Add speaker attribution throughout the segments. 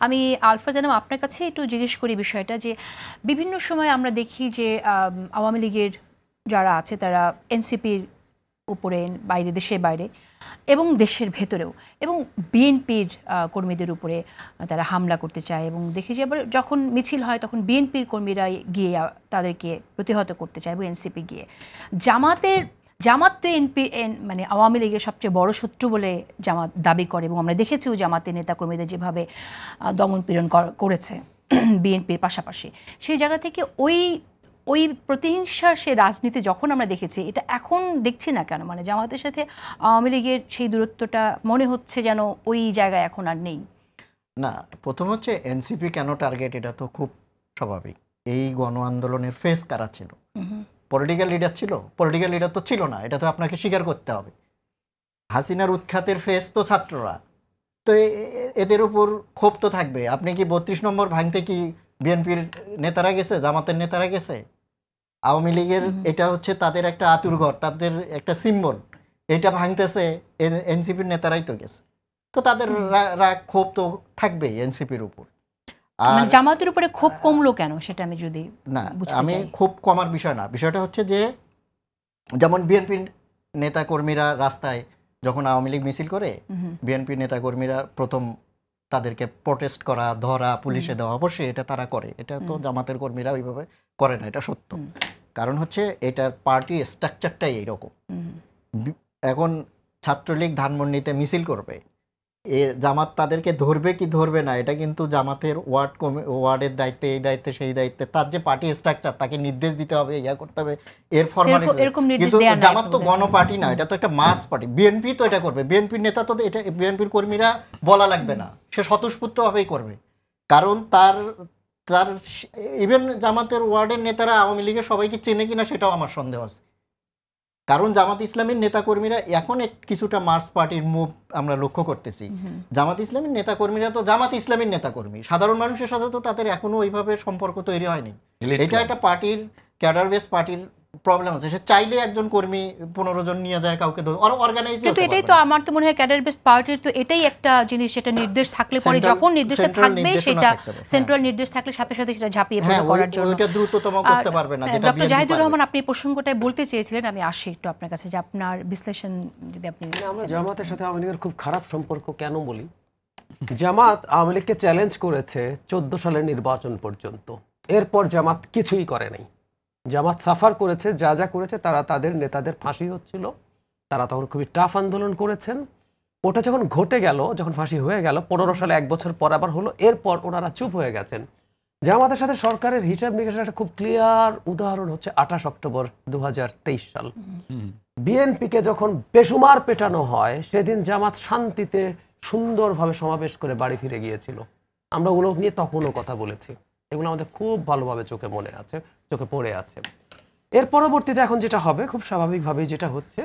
Speaker 1: আমি আলফা জানাম আপনার কাছে একটু জিজ্ঞেস করি বিষয়টা যে বিভিন্ন সময় আমরা দেখি যে আওয়ামী লীগের যারা আছে তারা এনসিপির উপরে বাইরে দেশের বাইরে এবং দেশের ভেতরেও এবং বিএনপির কর্মীদের উপরে তারা হামলা করতে চায় এবং দেখি যে আবার যখন মিছিল হয় তখন বিএনপির কর্মীরা গিয়ে তাদেরকে প্রতিহত করতে চায় এবং এনসিপি গিয়ে জামাত তো মানে আওয়ামী লীগের সবচেয়ে বড় শত্রু বলে জামাত দাবি করে এবং আমরা দেখেছিও জামাতের নেতাকর্মীদের যেভাবে দমন পীড়ন করেছে বিএনপির পাশাপাশি সেই জায়গা থেকে ওই প্রতিহিংসার সে রাজনীতি যখন আমরা দেখেছি এটা এখন দেখছি না কেন মানে জামাতের সাথে আওয়ামী লীগের সেই দূরত্বটা মনে হচ্ছে যেন ওই জায়গায় এখন আর নেই।
Speaker 2: না, প্রথম হচ্ছে এনসিপি কেন টার্গেট, এটা তো খুব স্বাভাবিক। এই গণ আন্দোলনের ফেস কারা ছিল? পলিটিক্যাল লিডার ছিল? পলিটিক্যাল লিডার তো ছিল না, এটা তো আপনাকে স্বীকার করতে হবে। হাসিনার উৎখাতের ফেস তো ছাত্ররা, তো এদের উপর ক্ষোভ তো থাকবে। আপনি কি ৩২ নম্বর ভাঙতে কি বিএনপির নেতারা গেছে, জামাতের নেতারা গেছে? আওয়ামী লীগের এটা হচ্ছে তাদের একটা আতুরঘর, তাদের একটা সিম্বল, এটা ভাঙতেছে এনসিপির নেতারাই তো গেছে। তো তাদের রাগ ক্ষোভ তো থাকবেই এনসিপির উপর।
Speaker 1: আর জামাতের উপরে ক্ষোভ কমলো কেন সেটা আমি যদি
Speaker 2: না, আমি ক্ষোভ কমার বিষয় না, বিষয়টা হচ্ছে যে যেমন বিএনপির নেতাকর্মীরা রাস্তায় যখন আওয়ামী লীগ মিছিল করে, বিএনপির নেতাকর্মীরা প্রথম তাদেরকে প্রোটেস্ট করা, ধরা, পুলিশে দেওয়া, অবশ্যই এটা তারা করে, এটা তো জামাতের কর্মীরা ওইভাবে করে না, এটা সত্য। কারণ হচ্ছে এটার পার্টি স্ট্রাকচারটাই এইরকম। এখন ছাত্রলীগ ধানমন্ডিতে মিছিল করবে, জামাত তাদেরকে ধরবে কি ধরবে না এটা কিন্তু জামাতের ওয়ার্ডের দায়িত্বে, এই দায়িত্বে, সেই দায়িত্বে, তার যে পার্টি স্ট্রাকচার তাকে নির্দেশ দিতে হবে, ইয়া করতে হবে, এর ফরমালিটি। কিন্তু জামাত তো গণপার্টি না, এটা তো একটা মাস পার্টি। বিএনপি তো এটা করবে, বিএনপির নেতা তো এটা, বিএনপির কর্মীরা বলা লাগবে না, সে স্বতঃস্ফূর্তভাবেই করবে। কারণ তার ইভেন জামাতের ওয়ার্ডের নেতারা আওয়ামী লীগের সবাইকে চেনে কিনা সেটাও আমার সন্দেহ আছে। কারণ জামাত ইসলামের নেতাকর্মীরা এখন কিছুটা মার্চ পার্টির মুভ আমরা লক্ষ্য করতেছি। জামাত ইসলামের নেতাকর্মীরা তো জামাত ইসলামের নেতাকর্মী, সাধারণ মানুষের সাথে তো তাদের এখনো ওইভাবে সম্পর্ক তৈরি হয়নি। এটা একটা পার্টির ক্যাডার বেস পার্টির প্রবলেম আছে। সে চাইলে একজন কর্মী 15 জন নিয়ে যায় কাউকে অর্গানাইজ।
Speaker 1: কিন্তু এটাই তো আমার তো মনে হয় ক্যাডার বেস পার্টির তো এটাই একটা জিনিস, সেটা নির্দেশ থাকলে পরে যখন নির্দেশে থাকবে সেটা সেন্ট্রাল নির্দেশ থাকলে সাথে সাথে সেটা ঝাঁপিয়ে পড়ে করার জন্য
Speaker 2: ওইটা দ্রুততম করতে পারবে না। যেটা
Speaker 1: ডক্টর জাহিদুর রহমান আপনি এই প্রসঙ্গটাই বলতে চেয়েছিলেন, আমি আসি একটু আপনার কাছে যে আপনার বিশ্লেষণ যদি আপনি।
Speaker 3: আমরা জামাতের সাথে আওয়ামী লীগের খুব খারাপ সম্পর্ক কেন বলি? জামাত আওয়ামী লীগকে চ্যালেঞ্জ করেছে 14 সালের নির্বাচন পর্যন্ত, এরপর জামাত কিছুই করে নাই। জামাত সাফার করেছে, যা যা করেছে তারা তাদের নেতাদের ফাঁসি হচ্ছিল, তারা তখন খুবই টাফ আন্দোলন করেছেন। ওটা যখন ঘটে গেল, যখন ফাঁসি হয়ে গেল 15 সালে, 1 বছর পর আবার হলো, এরপর ওনারা চুপ হয়ে গেছেন। জামাতের সাথে সরকারের হিসাব নিকাশের একটা খুব ক্লিয়ার উদাহরণ হচ্ছে 28 অক্টোবর 2023 সাল। বিএনপিকে যখন বেসুমার পেটানো হয় সেদিন জামাত শান্তিতে সুন্দরভাবে সমাবেশ করে বাড়ি ফিরে গিয়েছিল। আমরা ওগুলো নিয়ে তখনও কথা বলেছি, এগুলো আমাদের খুব ভালোভাবে চোখে পড়ে আছে। এর পরবর্তীতে এখন যেটা হবে খুব স্বাভাবিকভাবেই যেটা হচ্ছে,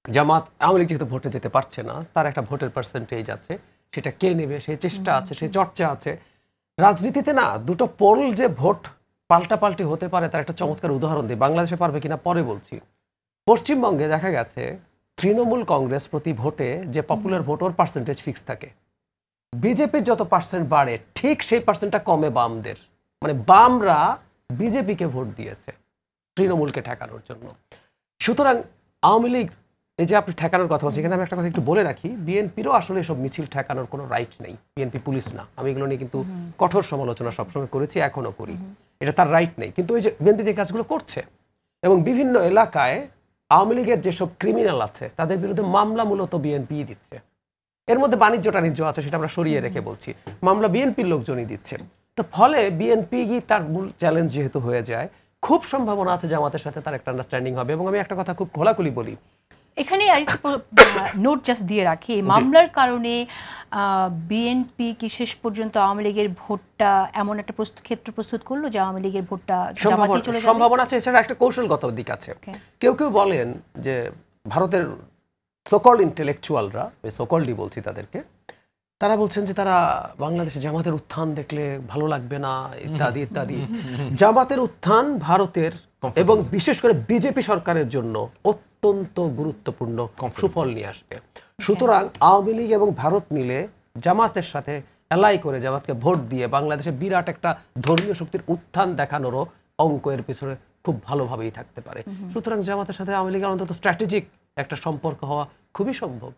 Speaker 3: জামাত আওয়ামী লীগ যেহেতু ভোটে যেতে পারছে না, তার একটা ভোটের পার্সেন্টেজ আছে, সেটা কে নেবে সেই চেষ্টা আছে, সেই চর্চা আছে। রাজনীতিতে না দুটো পোল যে ভোট পাল্টাপাল্টি হতে পারে তার একটা চমৎকার উদাহরণ দিই। বাংলাদেশে পারবে কিনা পরে বলছি। পশ্চিমবঙ্গে দেখা গেছে তৃণমূল কংগ্রেস প্রতি ভোটে যে পপুলার ভোট ওর পার্সেন্টেজ ফিক্স থাকে, বিজেপির যত পার্সেন্ট বাড়ে ঠিক সেই পার্সেন্টটা কমে বামদের, মানে বামরা বিজেপিকে ভোট দিয়েছে তৃণমূলকে ঠেকানোর জন্য। সুতরাং আওয়ামী লীগ, এই যে আপনি ঠেকানোর কথা বলছেন, এখানে আমি একটা কথা একটু বলে রাখি, বিএনপিরও আসলে এসব মিছিল ঠেকানোর কোনো রাইট নেই। বিএনপি পুলিশ না, আমি এগুলো নিয়ে কিন্তু কঠোর সমালোচনা সবসময় করেছি, এখনো করি, এটা তার রাইট নেই। কিন্তু ওই যে বিএনপি যে কাজগুলো করছে এবং বিভিন্ন এলাকায় আওয়ামী লীগের যেসব ক্রিমিনাল আছে তাদের বিরুদ্ধে মামলা মূলত বিএনপি দিচ্ছে। এর মধ্যে বাণিজ্য টাণিজ্য আছে, সেটা আমরা সরিয়ে রেখে বলছি, মামলা বিএনপির লোকজনই দিচ্ছে। তো ফলে বিএনপি তার মূল চ্যালেঞ্জ যেহেতু হয়ে যায়, খুব সম্ভাবনা আছে জামাতের সাথে তার একটা আন্ডারস্ট্যান্ডিং হবে। এবং আমি একটা কথা খুব খোলাখুলি বলি,
Speaker 1: এখানে আরেকটু নোট জাস্ট দিয়ে রাখি, মামলার কারণে বিএনপি কি শেষ পর্যন্ত আওয়ামী লীগের ভোটটা এমন একটা ক্ষেত্র প্রস্তুত করলো যে আওয়ামী লীগের ভোটটা জামাতেই চলে যাবে?
Speaker 3: সম্ভাবনা আছে। এছাড়া একটা কৌশলগত দিক আছে। কেউ কেউ বলেন যে ভারতের সোকল্ড ইন্টেলেকচুয়ালরা, সোকল্ডই বলছি তাদেরকে, তারা বলছেন যে তারা বাংলাদেশে জামাতের উত্থান দেখলে ভালো লাগবে না, ইত্যাদি ইত্যাদি। জামাতের উত্থান ভারতের এবং বিশেষ করে বিজেপি সরকারের জন্য অত্যন্ত গুরুত্বপূর্ণ সুফল নিয়ে আসবে। সুতরাং আওয়ামী লীগ এবং ভারত মিলে জামাতের সাথে এলাই করে জামাতকে ভোট দিয়ে বাংলাদেশে বিরাট একটা ধর্মীয় শক্তির উত্থান দেখানোরও অঙ্ক এর পিছনে খুব ভালোভাবেই থাকতে পারে। সুতরাং জামাতের সাথে আওয়ামী লীগের অন্তত স্ট্র্যাটেজিক একটা সম্পর্ক হওয়া খুবই সম্ভব।